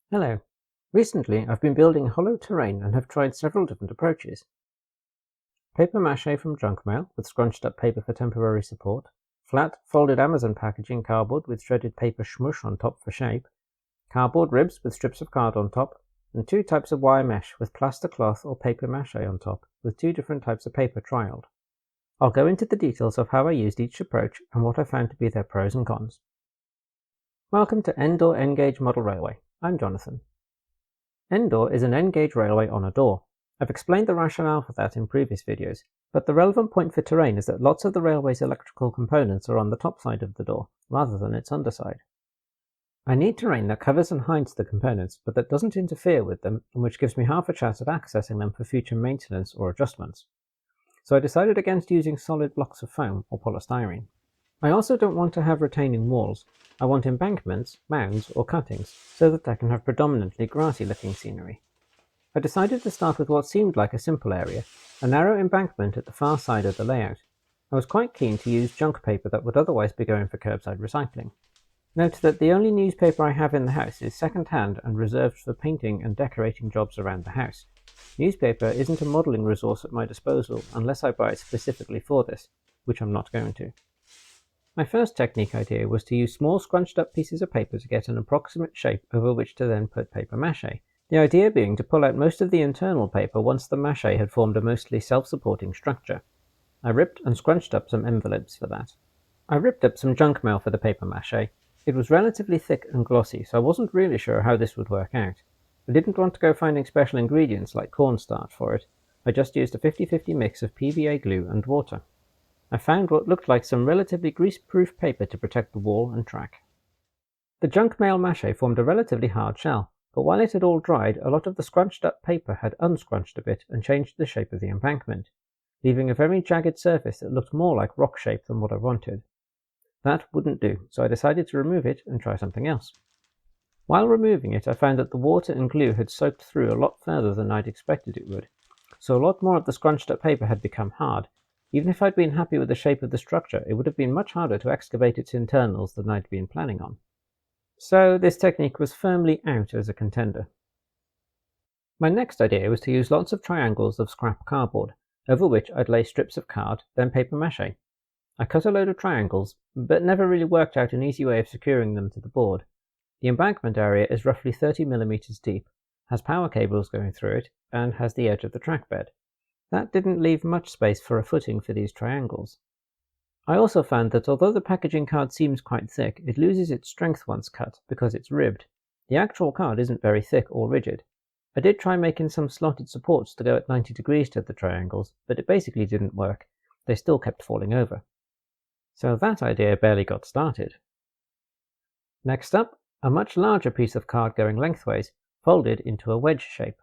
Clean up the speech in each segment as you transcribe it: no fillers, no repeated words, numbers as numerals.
Hello. Recently, I've been building hollow terrain and have tried several different approaches. Paper mache from junk mail with scrunched up paper for temporary support, flat, folded Amazon packaging cardboard with shredded paper smush on top for shape, cardboard ribs with strips of card on top, and two types of wire mesh with plaster cloth or paper mache on top, with two different types of paper trialed. I'll go into the details of how I used each approach and what I found to be their pros and cons. Welcome to Endoor N-Gauge Model Railway. I'm Jonathan. Endoor is an N-gauge railway on a door. I've explained the rationale for that in previous videos, but the relevant point for terrain is that lots of the railway's electrical components are on the top side of the door, rather than its underside. I need terrain that covers and hides the components, but that doesn't interfere with them, and which gives me half a chance at accessing them for future maintenance or adjustments. So I decided against using solid blocks of foam or polystyrene. I also don't want to have retaining walls. I want embankments, mounds, or cuttings, so that I can have predominantly grassy-looking scenery. I decided to start with what seemed like a simple area, a narrow embankment at the far side of the layout. I was quite keen to use junk paper that would otherwise be going for curbside recycling. Note that the only newspaper I have in the house is second-hand and reserved for painting and decorating jobs around the house. Newspaper isn't a modelling resource at my disposal unless I buy it specifically for this, which I'm not going to. My first technique idea was to use small scrunched up pieces of paper to get an approximate shape over which to then put paper mache, the idea being to pull out most of the internal paper once the mache had formed a mostly self-supporting structure. I ripped and scrunched up some envelopes for that. I ripped up some junk mail for the paper mache. It was relatively thick and glossy, so I wasn't really sure how this would work out. I didn't want to go finding special ingredients like cornstarch for it. I just used a 50-50 mix of PVA glue and water. I found what looked like some relatively grease-proof paper to protect the wall and track. The junk mail mache formed a relatively hard shell, but while it had all dried, a lot of the scrunched up paper had unscrunched a bit and changed the shape of the embankment, leaving a very jagged surface that looked more like rock shape than what I wanted. That wouldn't do, so I decided to remove it and try something else. While removing it, I found that the water and glue had soaked through a lot further than I'd expected it would, so a lot more of the scrunched up paper had become hard. Even if I'd been happy with the shape of the structure, it would have been much harder to excavate its internals than I'd been planning on. So this technique was firmly out as a contender. My next idea was to use lots of triangles of scrap cardboard, over which I'd lay strips of card, then paper mache. I cut a load of triangles, but never really worked out an easy way of securing them to the board. The embankment area is roughly 30mm deep, has power cables going through it, and has the edge of the track bed. That didn't leave much space for a footing for these triangles. I also found that although the packaging card seems quite thick, it loses its strength once cut because it's ribbed. The actual card isn't very thick or rigid. I did try making some slotted supports to go at 90 degrees to the triangles, but it basically didn't work. They still kept falling over. So that idea barely got started. Next up, a much larger piece of card going lengthways, folded into a wedge shape.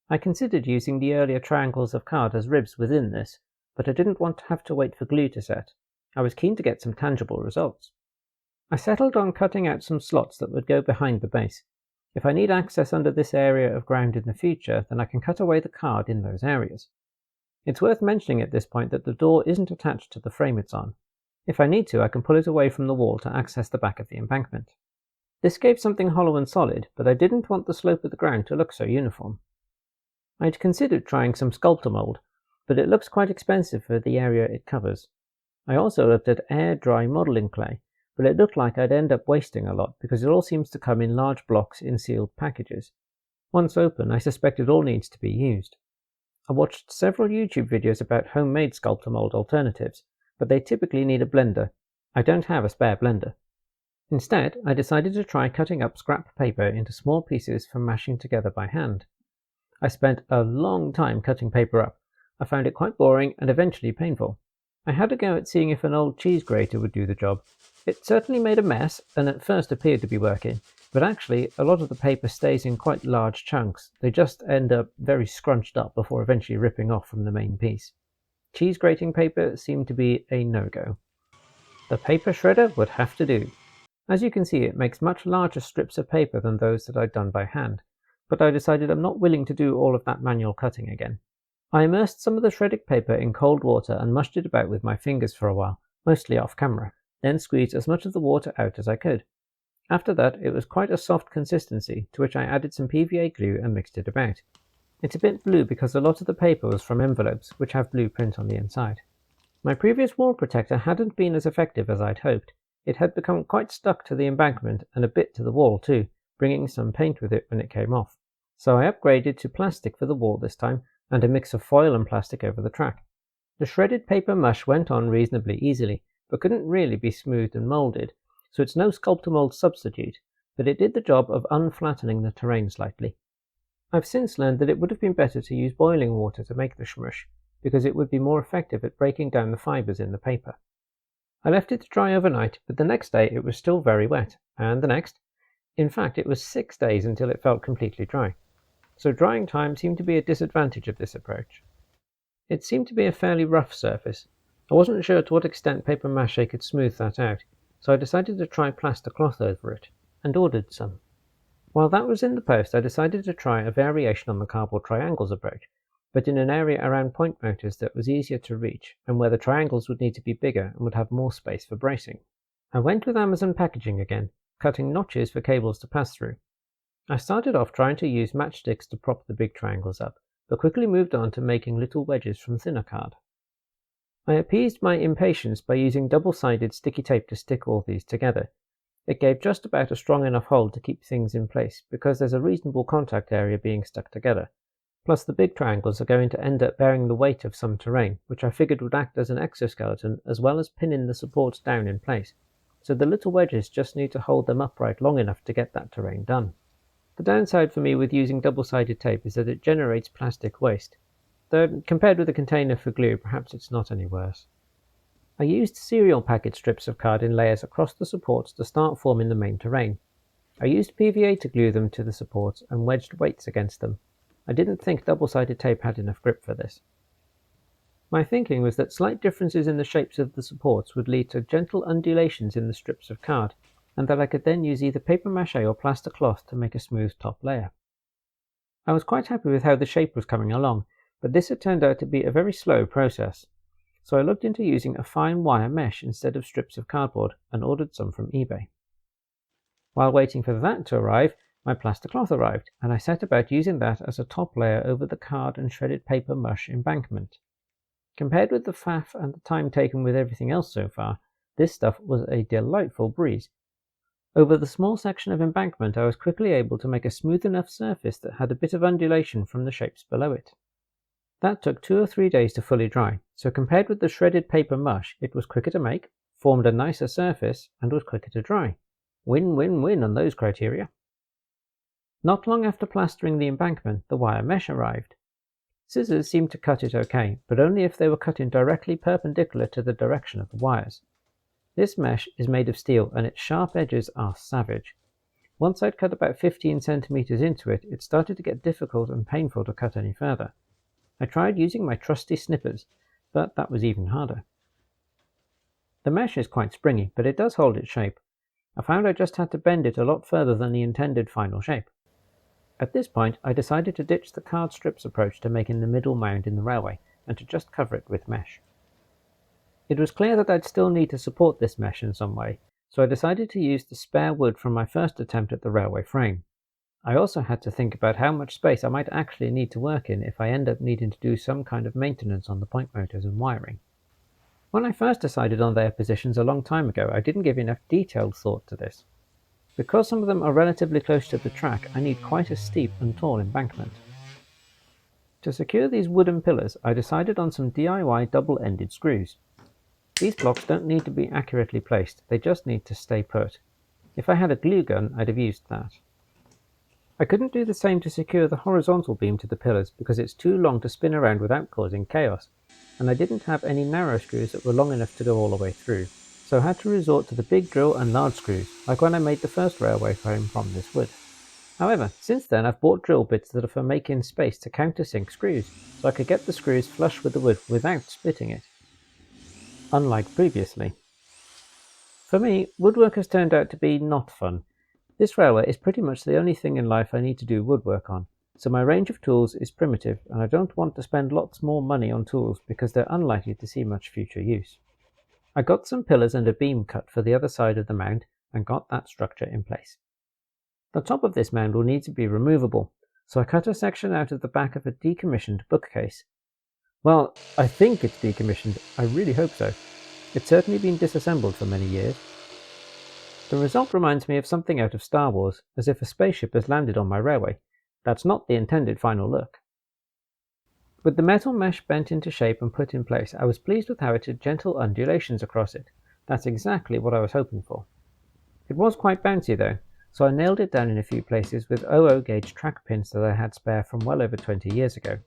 I considered using the earlier triangles of card as ribs within this, but I didn't want to have to wait for glue to set. I was keen to get some tangible results. I settled on cutting out some slots that would go behind the base. If I need access under this area of ground in the future, then I can cut away the card in those areas. It's worth mentioning at this point that the door isn't attached to the frame it's on. If I need to, I can pull it away from the wall to access the back of the embankment. This gave something hollow and solid, but I didn't want the slope of the ground to look so uniform. I'd considered trying some sculptor mould, but it looks quite expensive for the area it covers. I also looked at air-dry modelling clay, but it looked like I'd end up wasting a lot because it all seems to come in large blocks in sealed packages. Once open, I suspect it all needs to be used. I watched several YouTube videos about homemade sculptor mould alternatives, but they typically need a blender. I don't have a spare blender. Instead, I decided to try cutting up scrap paper into small pieces for mashing together by hand. I spent a long time cutting paper up. I found it quite boring and eventually painful. I had a go at seeing if an old cheese grater would do the job. It certainly made a mess and at first appeared to be working, but actually a lot of the paper stays in quite large chunks. They just end up very scrunched up before eventually ripping off from the main piece. Cheese grating paper seemed to be a no-go. The paper shredder would have to do. As you can see, it makes much larger strips of paper than those that I'd done by hand, but I decided I'm not willing to do all of that manual cutting again. I immersed some of the shredded paper in cold water and mushed it about with my fingers for a while, mostly off camera, then squeezed as much of the water out as I could. After that, it was quite a soft consistency, to which I added some PVA glue and mixed it about. It's a bit blue because a lot of the paper was from envelopes, which have blue print on the inside. My previous wall protector hadn't been as effective as I'd hoped. It had become quite stuck to the embankment and a bit to the wall too, bringing some paint with it when it came off. So I upgraded to plastic for the wall this time, and a mix of foil and plastic over the track. The shredded paper mush went on reasonably easily, but couldn't really be smoothed and moulded, so it's no Sculptamold substitute, but it did the job of unflattening the terrain slightly. I've since learned that it would have been better to use boiling water to make the shmush, because it would be more effective at breaking down the fibres in the paper. I left it to dry overnight, but the next day it was still very wet, and the next. In fact, it was 6 days until it felt completely dry. So drying time seemed to be a disadvantage of this approach. It seemed to be a fairly rough surface. I wasn't sure to what extent paper mache could smooth that out, so I decided to try plaster cloth over it, and ordered some. While that was in the post, I decided to try a variation on the cardboard triangles approach, but in an area around point motors that was easier to reach, and where the triangles would need to be bigger and would have more space for bracing. I went with Amazon packaging again, cutting notches for cables to pass through. I started off trying to use matchsticks to prop the big triangles up, but quickly moved on to making little wedges from thinner card. I appeased my impatience by using double-sided sticky tape to stick all these together. It gave just about a strong enough hold to keep things in place, because there's a reasonable contact area being stuck together. Plus the big triangles are going to end up bearing the weight of some terrain, which I figured would act as an exoskeleton as well as pinning the supports down in place. So the little wedges just need to hold them upright long enough to get that terrain done. The downside for me with using double-sided tape is that it generates plastic waste, though compared with a container for glue, perhaps it's not any worse. I used cereal packet strips of card in layers across the supports to start forming the main terrain. I used PVA to glue them to the supports and wedged weights against them. I didn't think double-sided tape had enough grip for this. My thinking was that slight differences in the shapes of the supports would lead to gentle undulations in the strips of card, and that I could then use either paper mache or plaster cloth to make a smooth top layer. I was quite happy with how the shape was coming along, but this had turned out to be a very slow process, so I looked into using a fine wire mesh instead of strips of cardboard and ordered some from eBay. While waiting for that to arrive, my plaster cloth arrived, and I set about using that as a top layer over the card and shredded paper mush embankment. Compared with the faff and the time taken with everything else so far, this stuff was a delightful breeze. Over the small section of embankment I was quickly able to make a smooth enough surface that had a bit of undulation from the shapes below it. That took 2 or 3 days to fully dry, so compared with the shredded paper mush, it was quicker to make, formed a nicer surface, and was quicker to dry. Win-win-win on those criteria. Not long after plastering the embankment, the wire mesh arrived. Scissors seemed to cut it okay, but only if they were cut in directly perpendicular to the direction of the wires. This mesh is made of steel and its sharp edges are savage. Once I'd cut about 15 centimeters into it, it started to get difficult and painful to cut any further. I tried using my trusty snippers, but that was even harder. The mesh is quite springy, but it does hold its shape. I found I just had to bend it a lot further than the intended final shape. At this point, I decided to ditch the card strips approach to making the middle mound in the railway, and to just cover it with mesh. It was clear that I'd still need to support this mesh in some way, so I decided to use the spare wood from my first attempt at the railway frame. I also had to think about how much space I might actually need to work in if I end up needing to do some kind of maintenance on the point motors and wiring. When I first decided on their positions a long time ago, I didn't give enough detailed thought to this. Because some of them are relatively close to the track, I need quite a steep and tall embankment. To secure these wooden pillars, I decided on some DIY double-ended screws. These blocks don't need to be accurately placed, they just need to stay put. If I had a glue gun, I'd have used that. I couldn't do the same to secure the horizontal beam to the pillars because it's too long to spin around without causing chaos, and I didn't have any narrow screws that were long enough to go all the way through, so I had to resort to the big drill and large screws, like when I made the first railway frame from this wood. However, since then I've bought drill bits that are for making space to countersink screws, so I could get the screws flush with the wood without splitting it, unlike previously. For me, woodwork has turned out to be not fun. This railway is pretty much the only thing in life I need to do woodwork on, so my range of tools is primitive and I don't want to spend lots more money on tools because they're unlikely to see much future use. I got some pillars and a beam cut for the other side of the mound, and got that structure in place. The top of this mound will need to be removable, so I cut a section out of the back of a decommissioned bookcase. Well, I think it's decommissioned, I really hope so. It's certainly been disassembled for many years. The result reminds me of something out of Star Wars, as if a spaceship has landed on my railway. That's not the intended final look. With the metal mesh bent into shape and put in place, I was pleased with how it had gentle undulations across it. That's exactly what I was hoping for. It was quite bouncy though, so I nailed it down in a few places with 00 gauge track pins that I had spare from well over 20 years ago.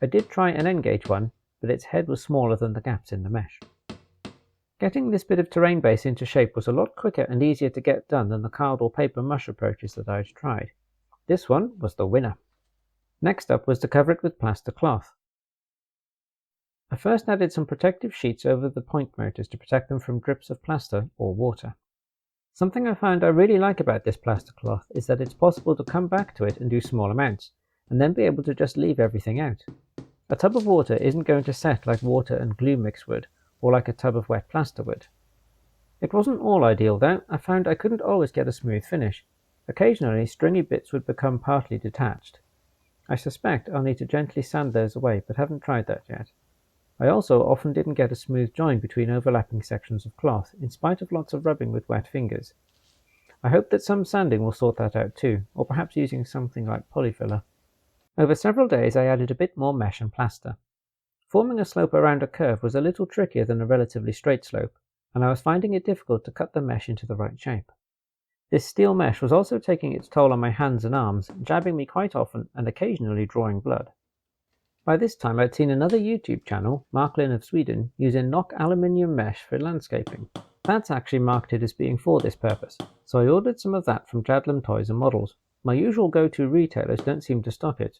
I did try an N gauge one, but its head was smaller than the gaps in the mesh. Getting this bit of terrain base into shape was a lot quicker and easier to get done than the card or paper mush approaches that I had tried. This one was the winner. Next up was to cover it with plaster cloth. I first added some protective sheets over the point motors to protect them from drips of plaster or water. Something I found I really like about this plaster cloth is that it's possible to come back to it and do small amounts, and then be able to just leave everything out. A tub of water isn't going to set like water and glue mix would, or like a tub of wet plaster would. It wasn't all ideal though. I found I couldn't always get a smooth finish. Occasionally stringy bits would become partly detached. I suspect I'll need to gently sand those away, but haven't tried that yet. I also often didn't get a smooth join between overlapping sections of cloth, in spite of lots of rubbing with wet fingers. I hope that some sanding will sort that out too, or perhaps using something like polyfiller. Over several days I added a bit more mesh and plaster. Forming a slope around a curve was a little trickier than a relatively straight slope, and I was finding it difficult to cut the mesh into the right shape. This steel mesh was also taking its toll on my hands and arms, jabbing me quite often and occasionally drawing blood. By this time I'd seen another YouTube channel, Marklin of Sweden, using knock aluminium mesh for landscaping. That's actually marketed as being for this purpose, so I ordered some of that from Jadlam Toys and Models. My usual go-to retailers don't seem to stock it.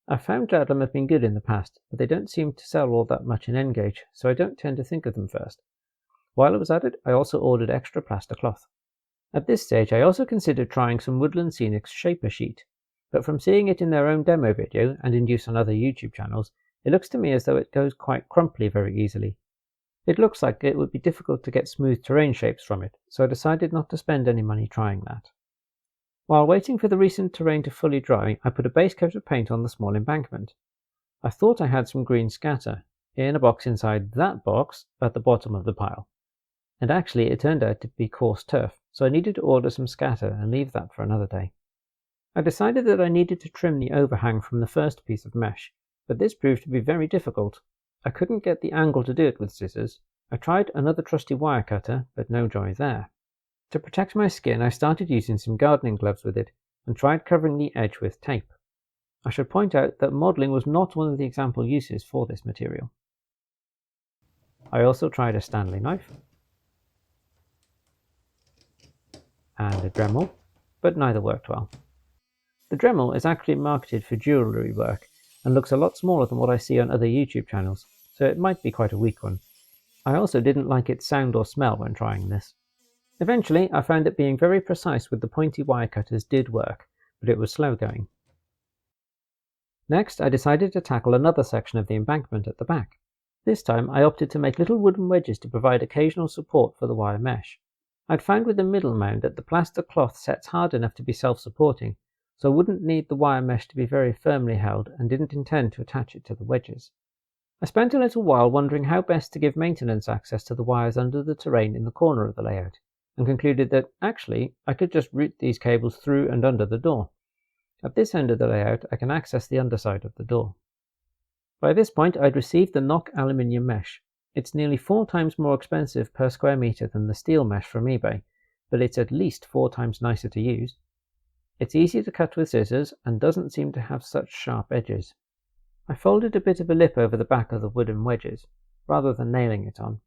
I've found Jadlam have been good in the past, but they don't seem to sell all that much in N-gauge, so I don't tend to think of them first. While I was at it, I also ordered extra plaster cloth. At this stage I also considered trying some Woodland Scenics Shaper sheet, but from seeing it in their own demo video and in use on other YouTube channels, it looks to me as though it goes quite crumply very easily. It looks like it would be difficult to get smooth terrain shapes from it, so I decided not to spend any money trying that. While waiting for the recent terrain to fully dry, I put a base coat of paint on the small embankment. I thought I had some green scatter, in a box inside that box at the bottom of the pile. And actually it turned out to be coarse turf, so I needed to order some scatter and leave that for another day. I decided that I needed to trim the overhang from the first piece of mesh, but this proved to be very difficult. I couldn't get the angle to do it with scissors. I tried another trusty wire cutter, but no joy there. To protect my skin, I started using some gardening gloves with it, and tried covering the edge with tape. I should point out that modelling was not one of the example uses for this material. I also tried a Stanley knife, and a Dremel, but neither worked well. The Dremel is actually marketed for jewellery work, and looks a lot smaller than what I see on other YouTube channels, so it might be quite a weak one. I also didn't like its sound or smell when trying this. Eventually, I found that being very precise with the pointy wire cutters did work, but it was slow going. Next, I decided to tackle another section of the embankment at the back. This time, I opted to make little wooden wedges to provide occasional support for the wire mesh. I'd found with the middle mound that the plaster cloth sets hard enough to be self-supporting, so I wouldn't need the wire mesh to be very firmly held and didn't intend to attach it to the wedges. I spent a little while wondering how best to give maintenance access to the wires under the terrain in the corner of the layout, and concluded that, actually, I could just route these cables through and under the door. At this end of the layout, I can access the underside of the door. By this point, I'd received the knock aluminium mesh. It's nearly 4 times more expensive per square metre than the steel mesh from eBay, but it's at least 4 times nicer to use. It's easy to cut with scissors and doesn't seem to have such sharp edges. I folded a bit of a lip over the back of the wooden wedges, rather than nailing it on.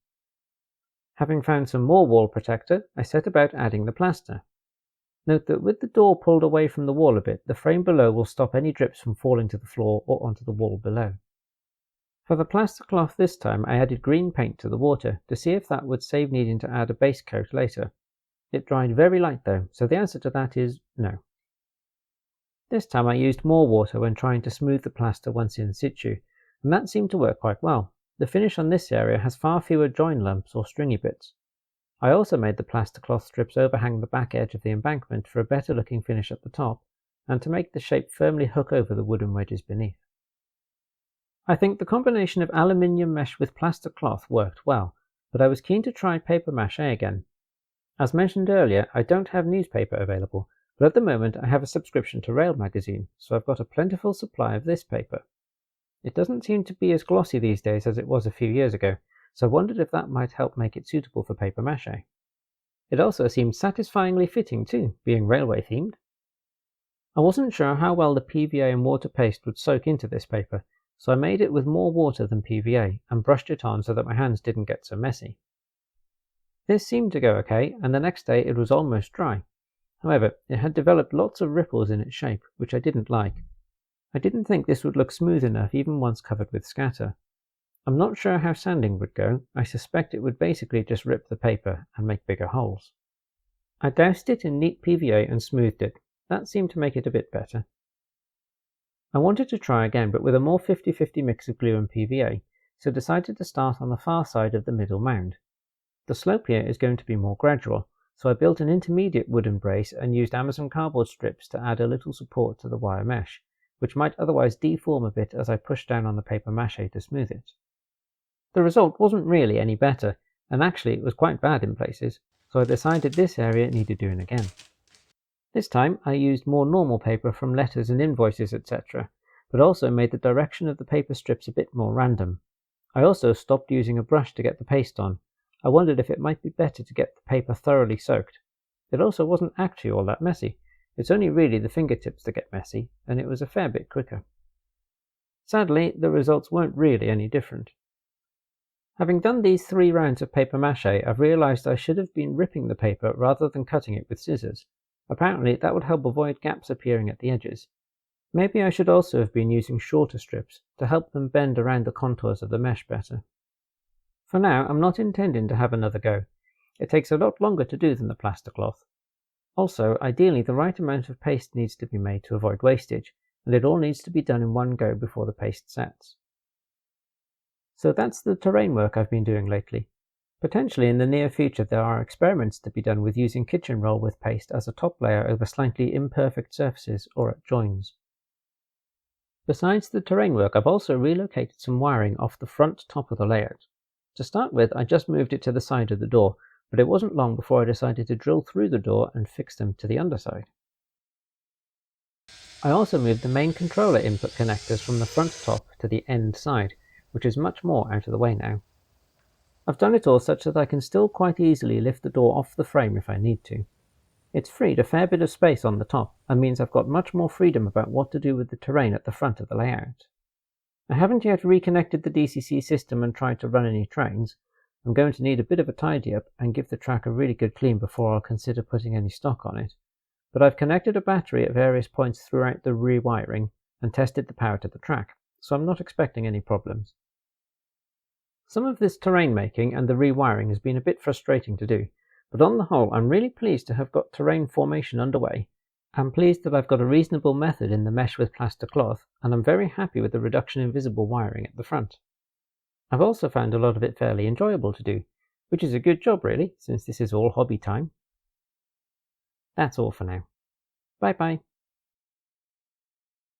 Having found some more wall protector, I set about adding the plaster. Note that with the door pulled away from the wall a bit, the frame below will stop any drips from falling to the floor or onto the wall below. For the plaster cloth this time, I added green paint to the water to see if that would save needing to add a base coat later. It dried very light though, so the answer to that is no. This time I used more water when trying to smooth the plaster once in situ, and that seemed to work quite well. The finish on this area has far fewer join lumps or stringy bits. I also made the plaster cloth strips overhang the back edge of the embankment for a better looking finish at the top, and to make the shape firmly hook over the wooden wedges beneath. I think the combination of aluminium mesh with plaster cloth worked well, but I was keen to try paper mache again. As mentioned earlier, I don't have newspaper available, but at the moment I have a subscription to Rail magazine, so I've got a plentiful supply of this paper. It doesn't seem to be as glossy these days as it was a few years ago, so I wondered if that might help make it suitable for paper mache. It also seemed satisfyingly fitting too, being railway themed. I wasn't sure how well the PVA and water paste would soak into this paper, so I made it with more water than PVA and brushed it on so that my hands didn't get so messy. This seemed to go okay, and the next day it was almost dry. However, it had developed lots of ripples in its shape, which I didn't like. I didn't think this would look smooth enough even once covered with scatter. I'm not sure how sanding would go. I suspect it would basically just rip the paper and make bigger holes. I doused it in neat PVA and smoothed it. That seemed to make it a bit better. I wanted to try again, but with a more 50-50 mix of glue and PVA, so decided to start on the far side of the middle mound. The slope here is going to be more gradual, so I built an intermediate wooden brace and used Amazon cardboard strips to add a little support to the wire mesh, which might otherwise deform a bit as I pushed down on the paper mache to smooth it. The result wasn't really any better, and actually it was quite bad in places, so I decided this area needed doing again. This time I used more normal paper from letters and invoices, etc., but also made the direction of the paper strips a bit more random. I also stopped using a brush to get the paste on. I wondered if it might be better to get the paper thoroughly soaked. It also wasn't actually all that messy. It's only really the fingertips that get messy, and it was a fair bit quicker. Sadly, the results weren't really any different. Having done these 3 rounds of paper mache, I've realised I should have been ripping the paper rather than cutting it with scissors. Apparently, that would help avoid gaps appearing at the edges. Maybe I should also have been using shorter strips to help them bend around the contours of the mesh better. For now, I'm not intending to have another go. It takes a lot longer to do than the plaster cloth. Also, ideally the right amount of paste needs to be made to avoid wastage, and it all needs to be done in one go before the paste sets. So that's the terrain work I've been doing lately. Potentially in the near future there are experiments to be done with using kitchen roll with paste as a top layer over slightly imperfect surfaces or at joins. Besides the terrain work, I've also relocated some wiring off the front top of the layout. To start with, I just moved it to the side of the door, but it wasn't long before I decided to drill through the door and fix them to the underside. I also moved the main controller input connectors from the front top to the end side, which is much more out of the way now. I've done it all such that I can still quite easily lift the door off the frame if I need to. It's freed a fair bit of space on the top and means I've got much more freedom about what to do with the terrain at the front of the layout. I haven't yet reconnected the DCC system and tried to run any trains. I'm going to need a bit of a tidy up and give the track a really good clean before I'll consider putting any stock on it. But I've connected a battery at various points throughout the rewiring and tested the power to the track, so I'm not expecting any problems. Some of this terrain making and the rewiring has been a bit frustrating to do, but on the whole I'm really pleased to have got terrain formation underway. I'm pleased that I've got a reasonable method in the mesh with plaster cloth, and I'm very happy with the reduction in visible wiring at the front. I've also found a lot of it fairly enjoyable to do, which is a good job really, since this is all hobby time. That's all for now. Bye bye.